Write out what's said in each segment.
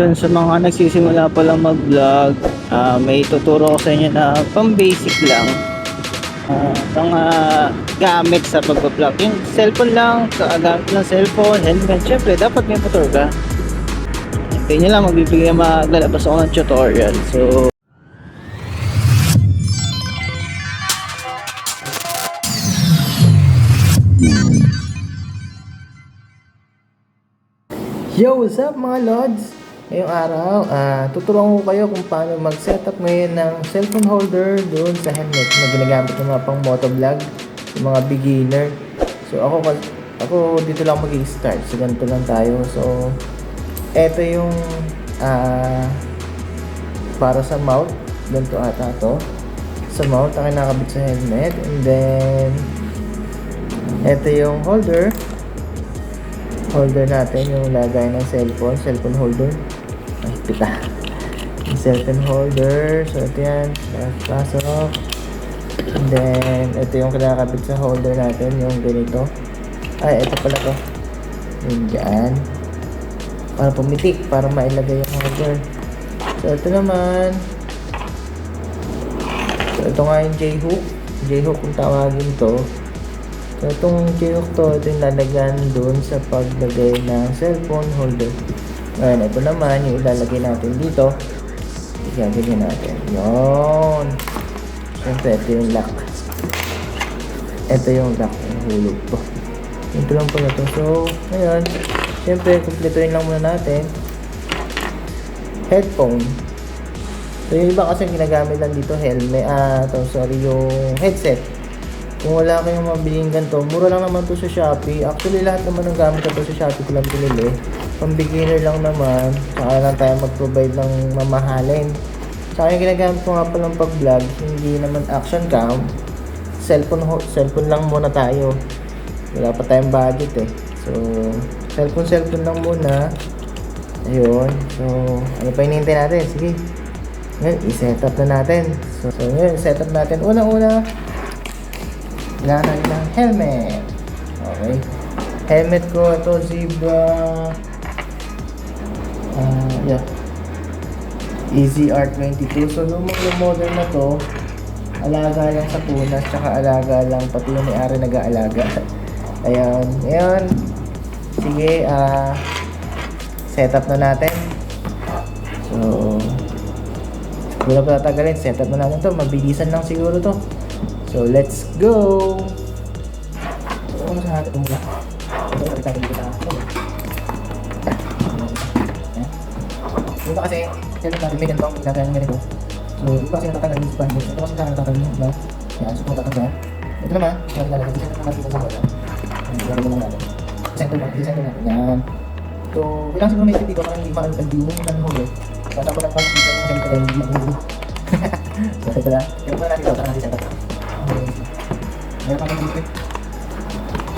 yun, sa mga nagsisimula pa lang mag-vlog, may tuturo ko sa inyo na pang basic lang. Mga gamit sa pag-vlog. Yung cellphone lang, gamit ng cellphone, helmet, syempre dapat may motor ka. Hindi nyo lang magbibigay maglalabas ako ng tutorial. So, yo, what's up mga lods? Ngayong araw, tuturuan ko kayo kung paano mag-setup ngayon ng cellphone holder doon sa helmet na ginagamit ng mga pang motovlog, yung mga beginner. So ako dito lang mag-i-start. So ganito lang tayo. So eto yung para sa mount. Ganito ata to. Sa mount ang kinakabit sa helmet. And then eto yung holder natin, yung lagay ng cellphone holder. Ay, pita. Yung cellphone holder. So, ito yan. Pasok. And then, ito yung kinakabit sa holder natin, yung ganito. Ay, ito pala to. Yung dyan. Para pumitik, para mailagay yung holder. So, ito naman. So, ito nga yung J-hook. J-hook kung tawagin to. So, itong J-hook to, ito yung lalagyan doon sa paglagay ng cellphone holder. Ngayon, ito naman yung ilalagay natin dito. Gagawin natin. Yun. Siyempre, ito yung lock. Ito yung lock. Yung hulog po. Ito lang pala ito. So, ngayon, siyempre, kumpletuin lang muna natin. Headphone. So, yung iba kasi ginagamit lang dito, helmet. Yung headset. Kung wala kayong mabiling ganito, mura lang naman to sa Shopee. Actually, lahat naman ng gamit na to sa Shopee ko lang pinili. Pang beginner lang naman. Saka lang tayo mag-provide ng mamahalin. Saka yung ginagamit ko nga palang pag-vlog, hindi naman action cam. Cellphone lang muna tayo. Wala pa tayong budget eh. So, cellphone lang muna. Ayun. So, ano pa hinihintay natin? Sige. Ngayon, i-set up na natin. So ngayon, set up natin. Una-una, kailangan ng helmet. Okay. Helmet ko, ito Zebra Easy R22. So lumang model na to, alaga lang sa punas, tsaka alaga lang pati yung may-ari nag-aalaga. Ayan. Ayan. Sige, set up na natin. So wala pa tatagalin, set up na natin to. Mabilisan lang siguro to. So, let's go! Ano sa natin mula? Ito, kapit natin dito sa ito kasi, siyempre natin may ganitong ginagawa ng ganito. So, ito kasi natatagal yung span. Ito kasi natatagal yung iba. Yan, so kung tatatagal. Ito naman, yung lalagay. Design natin natin sa bola. Lalagay lang natin. Design natin. Yan. So, kailangan siguro may dito parang hindi makalimutan ng huli. Kaya tapos ang pag-design ng ganito ay hindi mahuli. So, ito na. Ito na natin ito. Saka natin set up. Meron kami dito.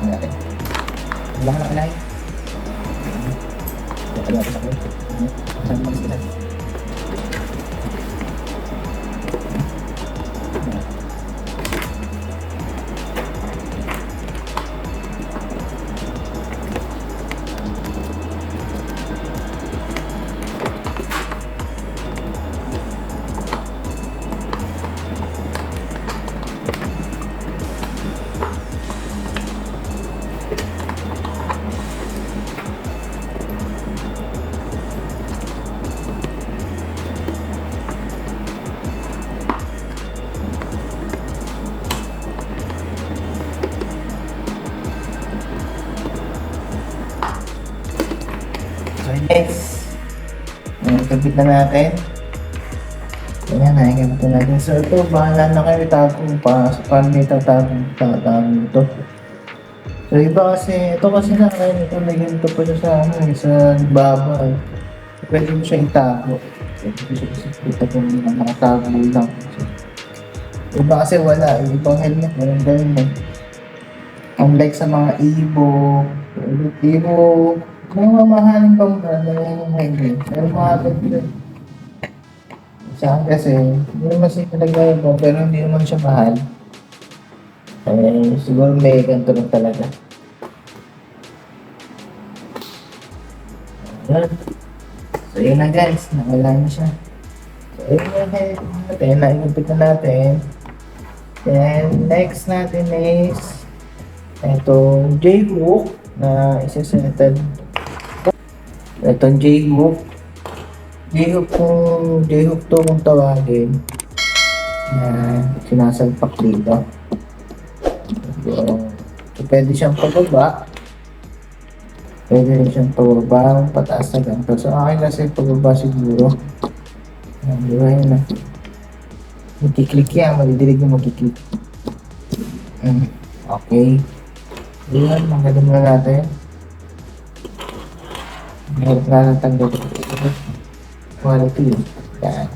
Ano natin? Kailangan na kailangan. Kailangan natin sa akin. Saan mo mag-isipan? Yes! Kapit na natin. Ayan, nakikita na natin. So ito, bahala na kayo itago pa. So paano may tatago ito? So iba kasi, ito kasi na kayo ito, may ganito pa siya sa baba eh. So, pwede mo siya itago. Pwede mo siya ito kung nakatago lang. So, iba kasi wala, yung ibang helmet, walang ganun eh. Unlike sa mga Evo, mga mamahaling pang brand na yung helmet. Pero mga helmet, sa akin kasi, hindi naman siya talaga ito, pero hindi naman siya mahal. Siguro may ganito lang talaga. Ayan. So, yun na guys. Nawala na siya. So, yun na natin. Nainupit na natin. Then, next natin is itong J-hook na isa-setted. Itong J-hook. J-hook to kung tawagin. Sinasalpak dito. So, pwede siyang pababa. Pwede rin siyang pababa. Pataas na ganito. So, akin kasi pababa siguro. Di ba yun na? Magkiklik yan. Madidilig yung magkiklik. Okay. Ayan, magaling na natin. Ngayon na natanggal ito. Quality. Yan.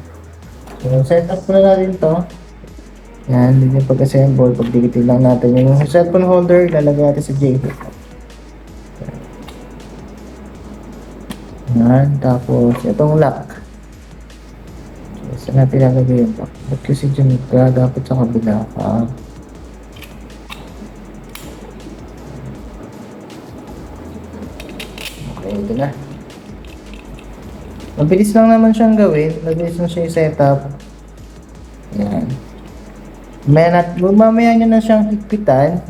So, set up na natin to. Yan, hindi yung pag-assemble. Pagdikitin lang natin yung cellphone holder. Lalagay natin sa J-hook. Yan, tapos itong lock. So, saan natin lalagay yung lock? Ba't kasi dyan dapat sa kabila ka? Okay, ito na. Mabilis lang naman siyang gawin. Mabilis lang siya yung setup. Yan. Mamaya nyo na siyang higpitan.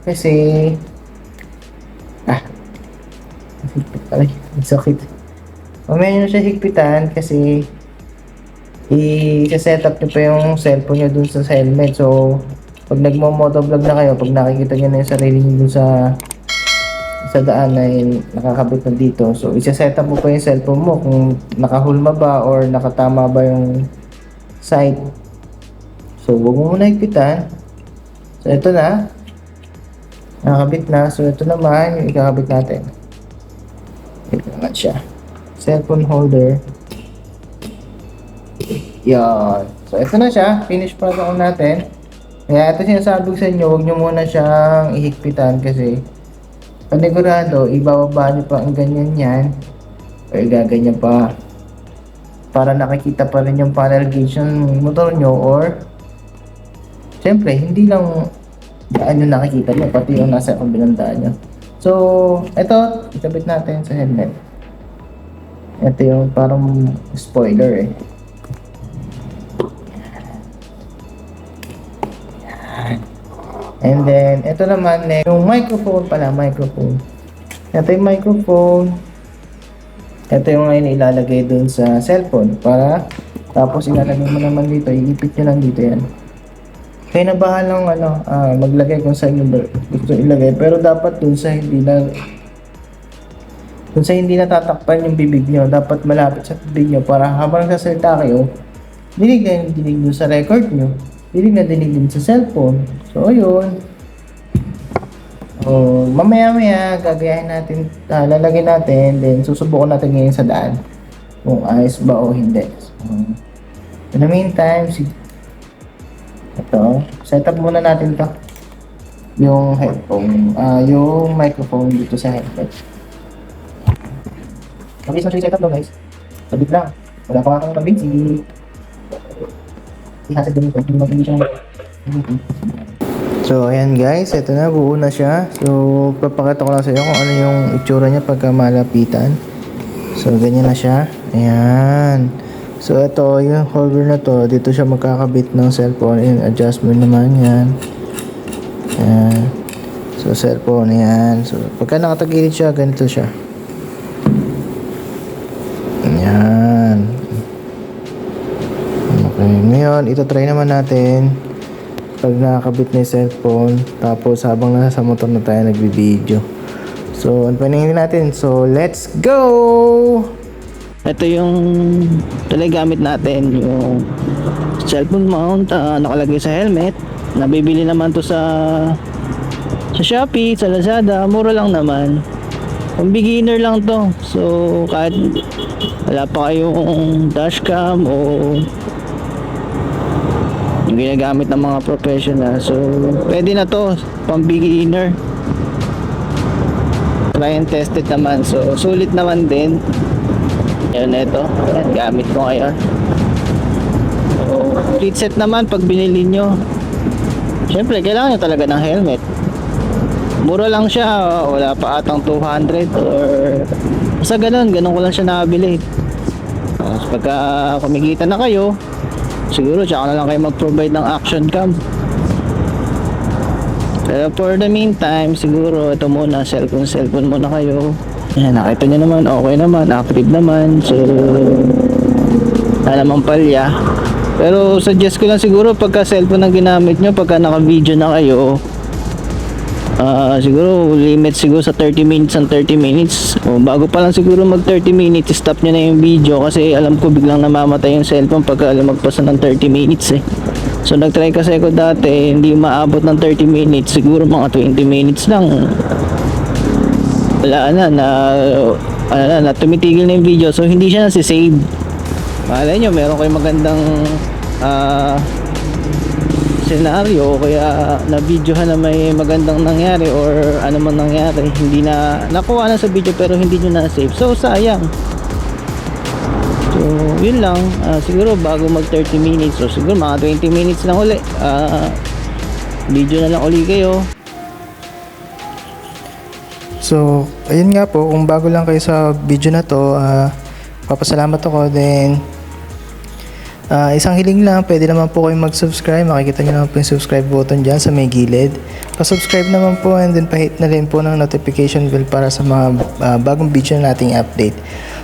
Kasi... Ay, sakit. Mamaya nyo na siya higpitan kasi... i-setup nyo pa yung cellphone nyo dun sa helmet. So, pag nagmo-motovlog na kayo, pag nakikita nyo na yung sarili nyo dun sa daan na nakakabit na dito. So, isa-set up mo pa yung cellphone mo kung nakahulma ba or nakatama ba yung sight. So, huwag mo muna higpitan. So, ito na. Nakakabit na. So, ito naman yung ikakabit natin. Ito naman siya. Cellphone holder. Yan. So, ito na siya. Finish product natin. Kaya ito sinasabi ko sa inyo, huwag nyo muna siyang ihigpitan kasi panigurado, ibababa nyo pa ang ganyan yan o igaganyan pa para nakikita pa rin yung panel gauge ng motor nyo or syempre, hindi lang daan yung nakikita nyo, pati yung nasa kabilang daan nyo. So, ito, ikabit natin sa helmet. Ito yung parang spoiler eh. And then, ito naman, yung microphone pala, microphone. Ito yung microphone. Ito yung ngayon ilalagay dun sa cellphone para, tapos ilalagay mo naman dito, iipit nyo lang dito yan. Kaya na bahalang maglagay kung saan yung gusto ilagay. Pero dapat dun sa hindi natatakpan yung bibig nyo, dapat malapit sa bibig nyo para habang nagsasalita kayo, dinig na yung dinig dun sa record nyo. Dinig na dinig din sa cellphone. So, yun. Mamaya-maya, gagayahin natin, lalagay natin, then susubukan natin ngayon sa daan. Kung ayos ba o hindi. So, in the meantime, ito, set up muna natin to. Yung headphone, yung microphone dito sa headset. Okay, so set up daw guys. Sabit lang. Wala pa akong kabig, ihasag din ito, hindi siya So, ayan guys, ito na, buo na siya. So, papakita ko lang sa inyo kung ano yung itsura niya pagka malapitan. So, ganyan na siya. Ayan. So, ito, yung holder na to, dito siya magkakabit ng cellphone. Yung adjustment naman yan. Ayan. So, cellphone, ayan. So, pagka nakatagilid siya, ganito siya. Ayan. Okay, ngayon, ito try naman natin pag nakakabit na yung cellphone, tapos habang nasa motor na tayo nagbi-video. So, ano pa nangyayin natin? So, let's go! Ito yung gamit natin, yung cellphone mount, nakalagay sa helmet. Nabibili naman to sa Shopee, sa Lazada, mura lang naman. Kung beginner lang to, so kahit wala pa kayong dashcam o yung ginagamit ng mga professional, so pwede na to pang beginner. Try and test it naman, so sulit naman din. Yan, ito gamit ko ngayon. So complete set naman pag binili nyo. Syempre kailangan nyo talaga ng helmet. Mura lang siya, wala pa atang 200 or Basta ganun ko lang siya nakabili. Tapos pagka kumikita na kayo, siguro tsaka na lang kayo mag-provide ng action cam. Pero for the meantime, siguro ito muna, cellphone muna kayo. Ayan, nakita nyo naman, okay naman, active naman. So, wala namang palya. Pero suggest ko lang siguro pagka cellphone ang ginamit nyo, pagka naka-video na kayo, siguro limit siguro sa 30 minutes and 30 minutes. O bago pa lang siguro mag 30 minutes, stop nyo na yung video kasi alam ko biglang namamatay yung cellphone pagka lumagpas na ng 30 minutes eh. So nagtry kasi ako dati, hindi maabot ng 30 minutes, siguro mga 20 minutes lang. Wala na, tumitigil na yung video, so hindi siya nasi-save. Malay nyo, meron kayong magandang senaryo, kaya na-videohan na may magandang nangyari or ano man nangyari, hindi na nakuha na sa video pero hindi nyo na-save, so sayang. So yun lang, siguro bago mag 30 minutes o siguro mga 20 minutes lang uli, video na lang uli kayo. So, ayun nga po, kung bago lang kayo sa video na to, papasalamat ako. Then, isang hiling lang, pwede naman po kayong mag-subscribe. Makikita nyo naman po yung subscribe button dyan sa may gilid. Pa-subscribe naman po and then pa-hit na rin po ng notification bell para sa mga bagong video na nating update.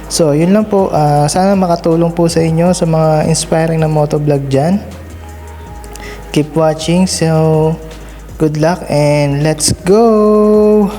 So, yun lang po. Sana makatulong po sa inyo sa mga inspiring na motovlog dyan. Keep watching. So, good luck and let's go!